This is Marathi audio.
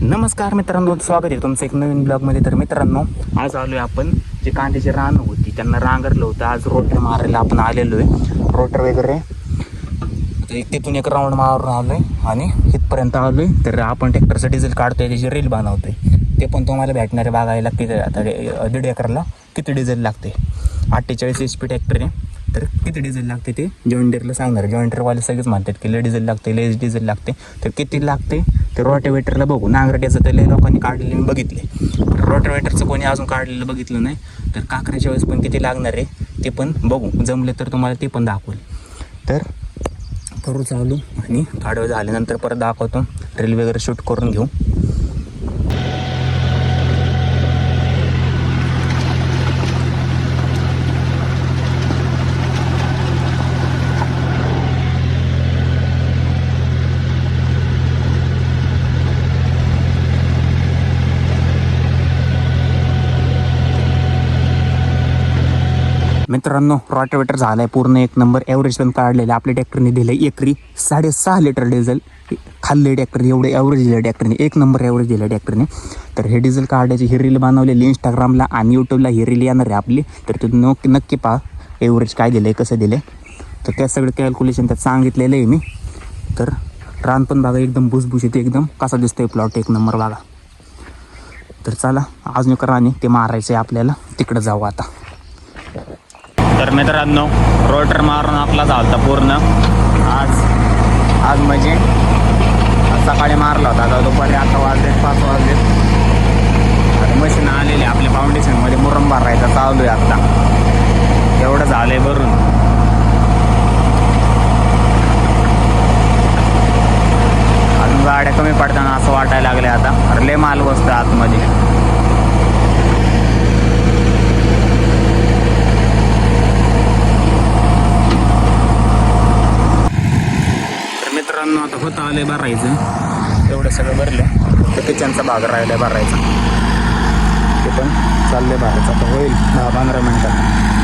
नमस्कार मित्रांनो, स्वागत आहे तुमचं एक नवीन ब्लॉगमध्ये. तर मित्रांनो, आज आलो आहे आपण जे कांद्याची रानं होती त्यांना रांगरलं होतं. आज रोटर मारायला आपण आलेलो आहे. रोटर वगैरे तिथून एक राऊंड मारून आलो आहे आणि इथपर्यंत आलो आहे. तर आपण ट्रॅक्टरचं डिझेल काढतोय, त्याची रील बनवतोय. ते पण तुम्हाला भेटणारे बघायला किती आता 1.5 एकरला किती डिझेल लागते. 48 HP ट्रॅक्टर आहे. तर किती डिझेल लागते ते जॉइन डिअरला सांगणार. जॉइन डिअरवाले सगळेच म्हणतात की लय डिझेल लागते, लय डिझेल लागते. तर किती लागते ते रोटावेटरला बघू. नांगरट्याचं तर लय लोकांनी काढलेले मी बघितले. रोटावेटरचं कोणी अजून काढलेलं बघितलं नाही. तर काकऱ्याच्या वेळेस पण किती लागणार आहे ते पण बघू. जमले तर तुम्हाला ते पण दाखवेल. तर करू चालू आणि थोडा वेळ झाल्यानंतर परत दाखवतो. रील वगैरे शूट करून घेऊ. मित्रांनो, रोटावेटर झालाय पूर्ण एक नंबर. ॲव्हरेज पण काढलेलं आपल्या ट्रॅक्टरने दिलं. एकरी 6.5 लिटर डिझेल खाल्ले ट्रॅक्टर. एवढे ॲव्हरेज दिलं ट्रॅक्टरने, एक नंबर ॲव्हरेज दिलं ट्रॅक्टरने. तर हे डिझेल काढायची ही रील बनवलेली इंस्टाग्रामला आणि यूट्यूबला ही रील येणार आहे आपली. तर तुम्ही नक्की पहा ॲव्हरेज काय दिलं आहे, कसं दिलं आहे. तर त्या सगळं कॅल्क्युलेशन त्यात सांगितलेलं आहे मी. तर रान पण बघा एकदम भुसभुशीत, एकदम कसा दिसतोय प्लॉट, एक नंबर बघा. तर चला अजून एक रान ते मारायचं आहे आपल्याला, तिकडं जाऊ आता. तर मित्रांनो, रोटर मारून आपला झालता पूर्ण. आज म्हणजे सकाळी मारला होता. आता दुपारी 8 वाजले, 5 वाजले. आता मशीन आलेली आपल्या फाउंडेशनमध्ये मुरम भरायचा चालू आहे आता. एवढं झालंय भरून. अजून गाड्या कमी पडताना असं वाटायला लागले आता. अरे लय माल बसतो आतमध्ये. मित्रांनो, आता होतं आलंय भरायचं. एवढं सगळं भरलं. तर किचनचा भाग राहिला भरायचा. ते पण चाललंय भरायचं. आता होईल 10-15 मिनटात.